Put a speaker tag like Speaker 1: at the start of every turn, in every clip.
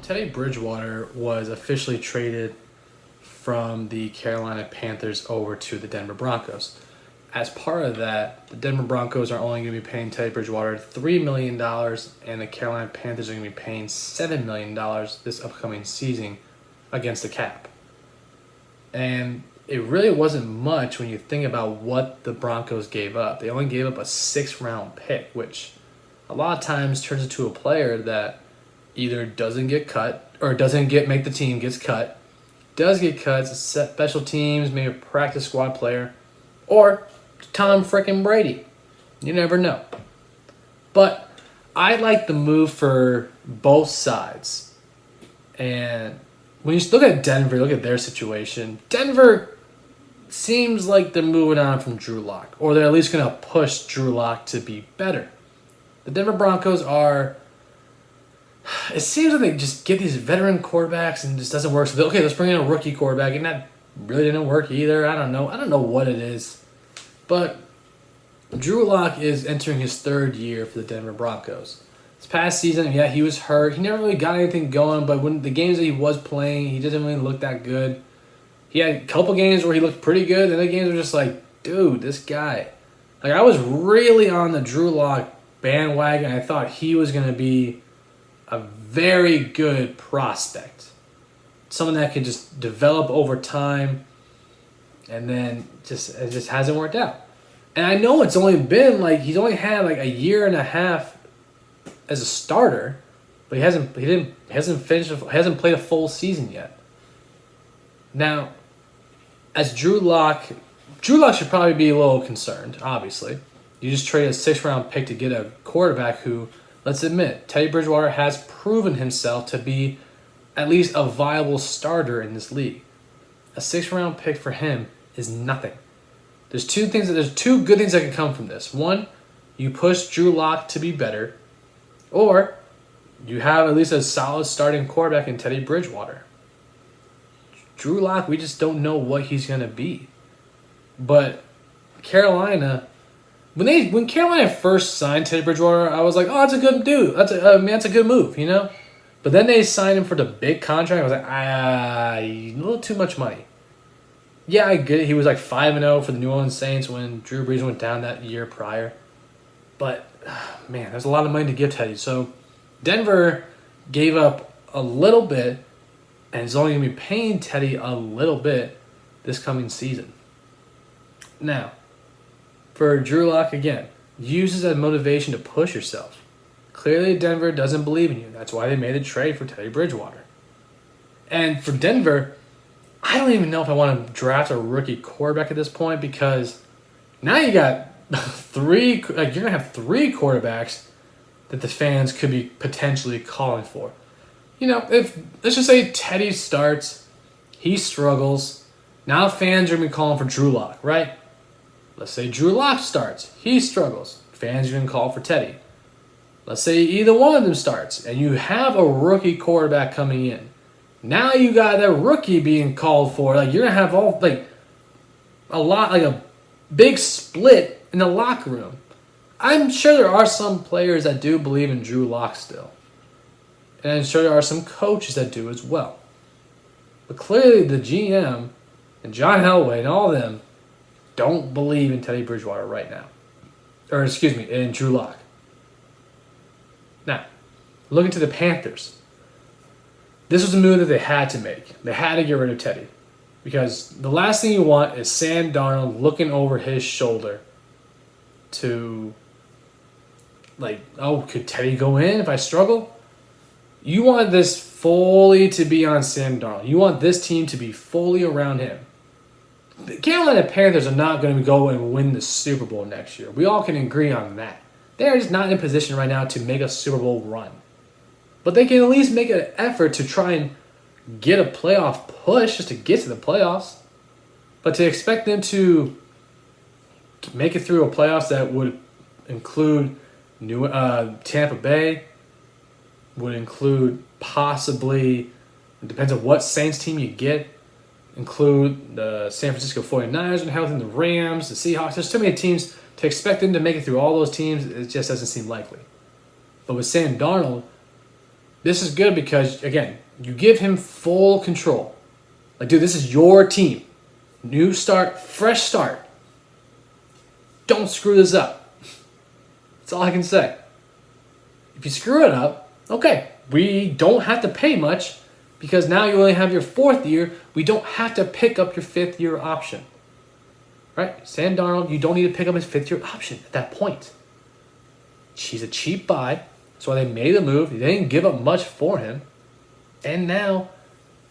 Speaker 1: Teddy Bridgewater was officially traded from the Carolina Panthers over to the Denver Broncos. As part of that, the Denver Broncos are only going to be paying Teddy Bridgewater $3 million, and the Carolina Panthers are going to be paying $7 million this upcoming season against the cap. And it really wasn't much when you think about what the Broncos gave up. They only gave up a 6th-round pick, which a lot of times turns into a player that either doesn't get cut or make the team, gets cut, does get cuts, special teams, maybe a practice squad player, or Tom frickin' Brady. You never know. But I like the move for both sides. And when you look at Denver, look at their situation, Denver seems like they're moving on from Drew Lock, or they're at least going to push Drew Lock to be better. The Denver Broncos are, it seems like they just get these veteran quarterbacks and it just doesn't work. So, okay, let's bring in a rookie quarterback, and that really didn't work either. I don't know what it is. But Drew Lock is entering his 3rd year for the Denver Broncos. This past season, yeah, he was hurt. He never really got anything going, but when the games that he was playing, he didn't really look that good. He had a couple games where he looked pretty good, and the games were just like, dude, this guy. Like, I was really on the Drew Lock bandwagon. I thought he was going to be a very good prospect. Someone that could just develop over time, and then it just hasn't worked out. And I know it's only been he's only had a year and a half as a starter, but he hasn't played a full season yet. Now, as Drew Lock should probably be a little concerned, obviously. You just traded a 6th-round pick to get a quarterback who, let's admit, Teddy Bridgewater has proven himself to be at least a viable starter in this league. A 6th-round pick for him is nothing. There's two good things that can come from this. One, you push Drew Lock to be better, or you have at least a solid starting quarterback in Teddy Bridgewater. Drew Lock, we just don't know what he's going to be. But Carolina, when Carolina first signed Teddy Bridgewater, I was like, oh, that's a good dude. That's a good move, you know? But then they signed him for the big contract. I was like, a little too much money. Yeah, I get it. He was 5-0 for the New Orleans Saints when Drew Brees went down that year prior. But, man, there's a lot of money to give Teddy. So Denver gave up a little bit and is only going to be paying Teddy a little bit this coming season. Now, for Drew Lock, again, use this as motivation to push yourself. Clearly, Denver doesn't believe in you. That's why they made the trade for Teddy Bridgewater. And for Denver, I don't even know if I want to draft a rookie quarterback at this point, because now you got you're going to have 3 quarterbacks that the fans could be potentially calling for. You know, if let's just say Teddy starts, he struggles, now fans are going to be calling for Drew Lock, right? Let's say Drew Lock starts, he struggles, fans are going to call for Teddy. Let's say either one of them starts, and you have a rookie quarterback coming in. Now you got that rookie being called for. You're going to have a big split in the locker room. I'm sure there are some players that do believe in Drew Lock still. And I'm sure there are some coaches that do as well. But clearly the GM and John Elway and all of them don't believe in Teddy Bridgewater right now. Or, in Drew Lock. Now, looking to the Panthers. This was a move that they had to make. They had to get rid of Teddy. Because the last thing you want is Sam Darnold looking over his shoulder to, could Teddy go in if I struggle? You want this fully to be on Sam Darnold. You want this team to be fully around him. The Carolina Panthers are not going to go and win the Super Bowl next year. We all can agree on that. They are just not in a position right now to make a Super Bowl run. But they can at least make an effort to try and get a playoff push just to get to the playoffs. But to expect them to make it through a playoffs that would include Tampa Bay, would include possibly, it depends on what Saints team you get, include the San Francisco 49ers and health, and the Rams, the Seahawks. There's too many teams to expect them to make it through all those teams. It just doesn't seem likely. But with Sam Darnold, This is good because, again, you give him full control. Like, dude, this is your team. New start, fresh start. Don't screw this up. That's all I can say. If you screw it up, okay, we don't have to pay much because now you only have your 4th year. We don't have to pick up your 5th year option. Right? Sam Darnold, you don't need to pick up his 5th year option at that point. He's a cheap buy. That's why they made the move. They didn't give up much for him. And now,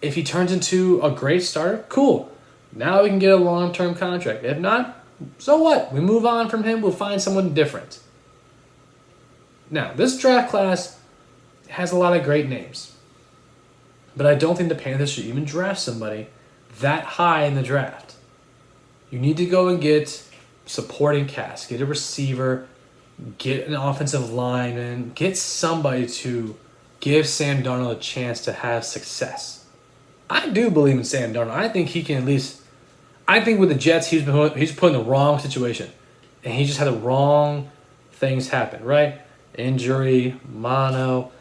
Speaker 1: if he turns into a great starter, cool. Now we can get a long-term contract. If not, so what? We move on from him. We'll find someone different. Now, this draft class has a lot of great names. But I don't think the Panthers should even draft somebody that high in the draft. You need to go and get supporting cast, get a receiver, get an offensive lineman, get somebody to give Sam Darnold a chance to have success. I do believe in Sam Darnold. I think he can at least... I think with the Jets, he's put in the wrong situation. And he just had the wrong things happen, right? Injury, mono,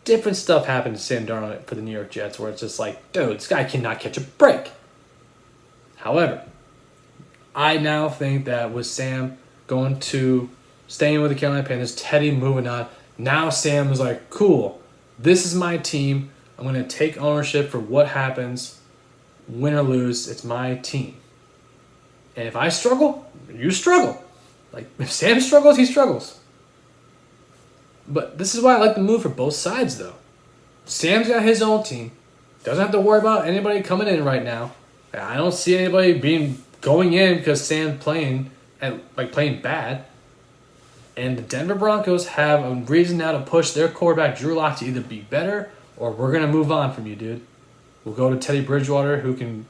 Speaker 1: different stuff happened to Sam Darnold for the New York Jets where it's just like, dude, this guy cannot catch a break. However, I now think that with Sam staying with the Carolina Panthers, Teddy moving on, now Sam is like, cool, this is my team. I'm going to take ownership for what happens, win or lose. It's my team. And if I struggle, you struggle. Like, if Sam struggles, he struggles. But this is why I like the move for both sides, though. Sam's got his own team. Doesn't have to worry about anybody coming in right now. I don't see anybody going in because Sam's playing bad. And the Denver Broncos have a reason now to push their quarterback, Drew Lock, to either be better or we're going to move on from you, dude. We'll go to Teddy Bridgewater, who can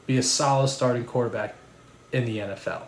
Speaker 1: be a solid starting quarterback in the NFL.